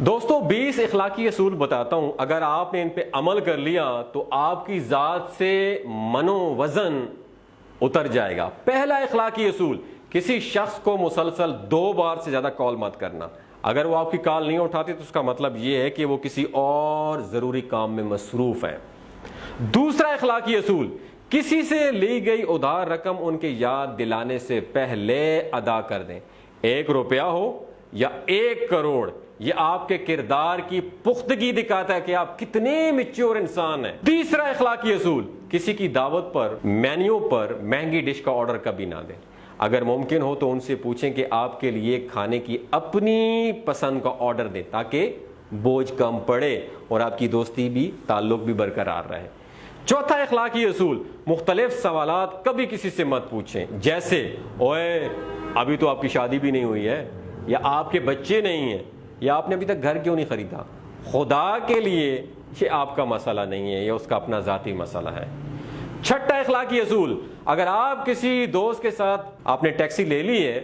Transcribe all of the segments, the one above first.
دوستو 20 اخلاقی اصول بتاتا ہوں، اگر آپ نے ان پہ عمل کر لیا تو آپ کی ذات سے منو وزن اتر جائے گا۔ پہلا اخلاقی اصول، کسی شخص کو مسلسل 2 بار سے زیادہ کال مت کرنا۔ اگر وہ آپ کی کال نہیں اٹھاتے تو اس کا مطلب یہ ہے کہ وہ کسی اور ضروری کام میں مصروف ہے۔ دوسرا اخلاقی اصول، کسی سے لی گئی ادھار رقم ان کے یاد دلانے سے پہلے ادا کر دیں۔ 1 روپیہ ہو یا 1 کروڑ، یہ آپ کے کردار کی پختگی دکھاتا ہے کہ آپ کتنے میچور انسان ہیں۔ تیسرا اخلاقی اصول، کسی کی دعوت پر مینیو پر مہنگی ڈش کا آرڈر کبھی نہ دیں۔ اگر ممکن ہو تو ان سے پوچھیں کہ آپ کے لیے کھانے کی اپنی پسند کا آرڈر دیں تاکہ بوجھ کم پڑے اور آپ کی دوستی بھی، تعلق بھی برقرار رہے۔ چوتھا اخلاقی اصول، مختلف سوالات کبھی کسی سے مت پوچھیں، جیسے اوئے ابھی تو آپ کی شادی بھی نہیں ہوئی ہے، یا آپ کے بچے نہیں ہیں، یا آپ نے ابھی تک گھر کیوں نہیں خریدا۔ خدا کے لیے یہ آپ کا مسئلہ نہیں ہے، یہ اس کا اپنا ذاتی مسئلہ ہے۔ چھٹا اخلاقی اصول، اگر آپ کسی دوست کے ساتھ آپ نے ٹیکسی لے لی ہے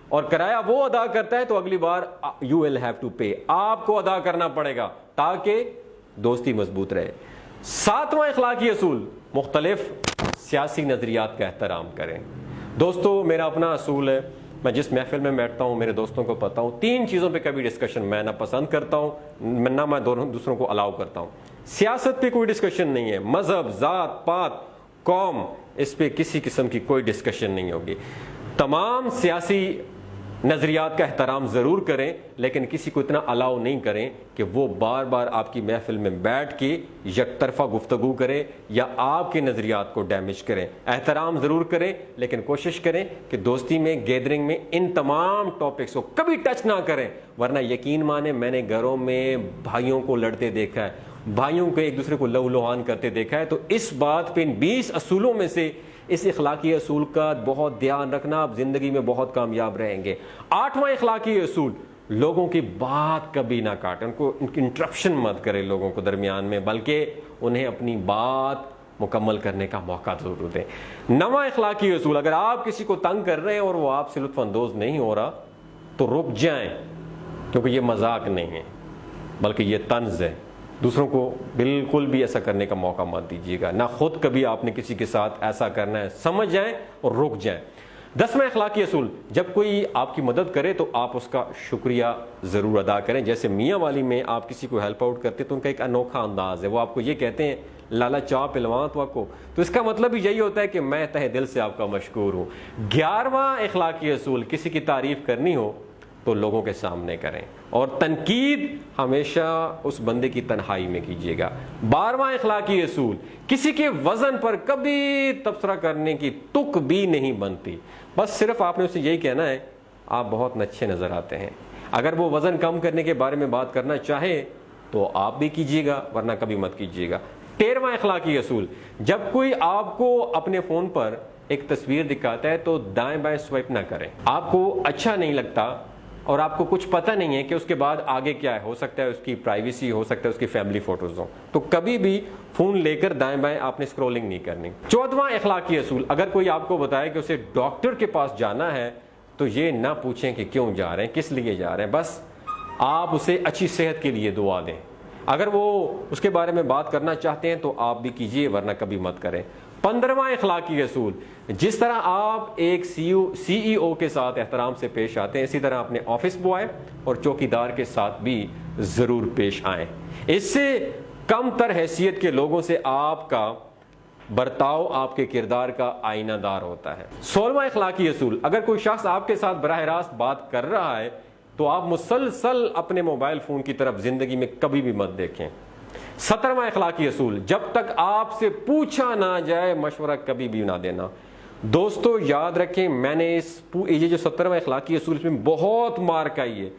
اور کرایہ وہ ادا کرتا ہے تو اگلی بار you will have to pay، آپ کو ادا کرنا پڑے گا تاکہ دوستی مضبوط رہے۔ 7واں اخلاقی اصول، مختلف سیاسی نظریات کا احترام کریں۔ دوستو میرا اپنا اصول ہے، میں جس محفل میں بیٹھتا ہوں میرے دوستوں کو پتا ہوں 3 چیزوں پہ کبھی ڈسکشن میں نہ پسند کرتا ہوں نہ میں دوسروں کو الاؤ کرتا ہوں۔ سیاست پہ کوئی ڈسکشن نہیں ہے، مذہب، ذات پات، قوم، اس پہ کسی قسم کی کوئی ڈسکشن نہیں ہوگی۔ تمام سیاسی نظریات کا احترام ضرور کریں، لیکن کسی کو اتنا الاؤ نہیں کریں کہ وہ بار بار آپ کی محفل میں بیٹھ کے یک طرفہ گفتگو کرے یا آپ کے نظریات کو ڈیمیج کریں۔ احترام ضرور کریں، لیکن کوشش کریں کہ دوستی میں، گیدرنگ میں ان تمام ٹاپکس کو کبھی ٹچ نہ کریں، ورنہ یقین مانیں میں نے گھروں میں بھائیوں کو لڑتے دیکھا ہے، بھائیوں کو ایک دوسرے کو لہو لہان کرتے دیکھا ہے۔ تو اس بات پہ ان 20 اصولوں میں سے اس اخلاقی اصول کا بہت دھیان رکھنا، آپ زندگی میں بہت کامیاب رہیں گے۔ 8واں اخلاقی اصول، لوگوں کی بات کبھی نہ کاٹیں، ان کو انٹرپشن مت کریں لوگوں کو درمیان میں، بلکہ انہیں اپنی بات مکمل کرنے کا موقع ضرور دیں۔ 9واں اخلاقی اصول، اگر آپ کسی کو تنگ کر رہے ہیں اور وہ آپ سے لطف اندوز نہیں ہو رہا تو رک جائیں، کیونکہ یہ مذاق نہیں ہے بلکہ یہ طنز ہے۔ دوسروں کو بالکل بھی ایسا کرنے کا موقع مت دیجیے گا، نہ خود کبھی آپ نے کسی کے ساتھ ایسا کرنا ہے، سمجھ جائیں اور رک جائیں۔ 10واں اخلاقی اصول، جب کوئی آپ کی مدد کرے تو آپ اس کا شکریہ ضرور ادا کریں۔ جیسے میاں والی میں آپ کسی کو ہیلپ آؤٹ کرتے تو ان کا ایک انوکھا انداز ہے، وہ آپ کو یہ کہتے ہیں لالا چاہ پلواں تو آپ کو، تو اس کا مطلب یہی ہوتا ہے کہ میں تہ دل سے آپ کا مشکور ہوں۔ 11واں اخلاقی اصول، کسی کی تعریف کرنی ہو تو لوگوں کے سامنے کریں، اور تنقید ہمیشہ اس بندے کی تنہائی میں کیجیے گا۔ 12واں اخلاقی اصول، کسی کے وزن پر کبھی تبصرہ کرنے کی تک بھی نہیں بنتی، بس صرف آپ نے اسے یہی کہنا ہے آپ بہت اچھے نظر آتے ہیں۔ اگر وہ وزن کم کرنے کے بارے میں بات کرنا چاہے تو آپ بھی کیجیے گا، ورنہ کبھی مت کیجیے گا۔ 13واں اخلاقی اصول، جب کوئی آپ کو اپنے فون پر ایک تصویر دکھاتا ہے تو دائیں بائیں سوائپ نہ کریں۔ آپ کو اچھا نہیں لگتا اور آپ کو کچھ پتہ نہیں ہے کہ اس کے بعد آگے کیا ہے، ہو سکتا ہے اس کی پرائیویسی، ہو سکتا ہے اس کی فیملی فوٹوز ہوں، تو کبھی بھی فون لے کر دائیں بائیں آپ نے اسکرولنگ نہیں کرنی۔ 14واں اخلاقی اصول، اگر کوئی آپ کو بتائے کہ اسے ڈاکٹر کے پاس جانا ہے تو یہ نہ پوچھیں کہ کیوں جا رہے ہیں، کس لیے جا رہے ہیں، بس آپ اسے اچھی صحت کے لیے دعا دیں۔ اگر وہ اس کے بارے میں بات کرنا چاہتے ہیں تو آپ بھی کیجیے، ورنہ کبھی مت کریں۔ 15واں اخلاقی اصول، جس طرح آپ ایک سی ای او کے ساتھ احترام سے پیش آتے ہیں، اسی طرح اپنے آفس بوائے اور چوکیدار کے ساتھ بھی ضرور پیش آئیں۔ اس سے کم تر حیثیت کے لوگوں سے آپ کا برتاؤ آپ کے کردار کا آئینہ دار ہوتا ہے۔ 16واں اخلاقی اصول، اگر کوئی شخص آپ کے ساتھ براہ راست بات کر رہا ہے تو آپ مسلسل اپنے موبائل فون کی طرف زندگی میں کبھی بھی مت دیکھیں۔ 17واں اخلاقی اصول، جب تک آپ سے پوچھا نہ جائے مشورہ کبھی بھی نہ دینا۔ دوستو یاد رکھیں، میں نے یہ جو 17واں اخلاقی اصول، اس میں بہت مار کھائی ہے،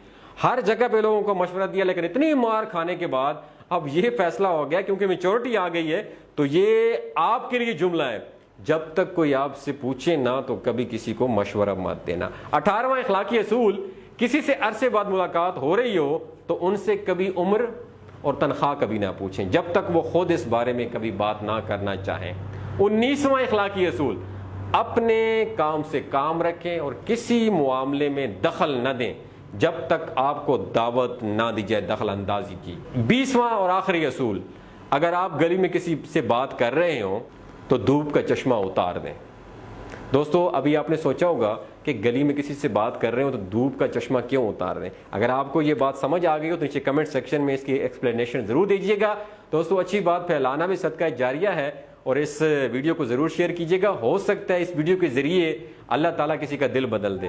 ہر جگہ پہ لوگوں کو مشورہ دیا، لیکن اتنی مار کھانے کے بعد اب یہ فیصلہ ہو گیا، کیونکہ میچورٹی آ گئی ہے، تو یہ آپ کے لیے جملہ ہے، جب تک کوئی آپ سے پوچھے نہ تو کبھی کسی کو مشورہ مت دینا۔ 18واں اخلاقی اصول، کسی سے عرصے بعد ملاقات ہو رہی ہو تو ان سے کبھی عمر اور تنخواہ کبھی نہ پوچھیں جب تک وہ خود اس بارے میں کبھی بات نہ کرنا چاہیں۔ 19واں اخلاقی اصول، اپنے کام سے کام رکھیں اور کسی معاملے میں دخل نہ دیں جب تک آپ کو دعوت نہ دی جائے دخل اندازی کی۔ 20واں اور آخری اصول، اگر آپ گلی میں کسی سے بات کر رہے ہوں تو دھوپ کا چشمہ اتار دیں۔ دوستو ابھی آپ نے سوچا ہوگا کہ گلی میں کسی سے بات کر رہے ہوں تو دھوپ کا چشمہ کیوں اتار دیں؟ اگر آپ کو یہ بات سمجھ آ گئی ہو تو نیچے کمنٹ سیکشن میں اس کی ایکسپلینیشن ضرور دیجیے گا۔ دوستو اچھی بات پھیلانا بھی صدقہ جاریہ ہے، اور اس ویڈیو کو ضرور شیئر کیجیے گا، ہو سکتا ہے اس ویڈیو کے ذریعے اللہ تعالیٰ کسی کا دل بدل دے۔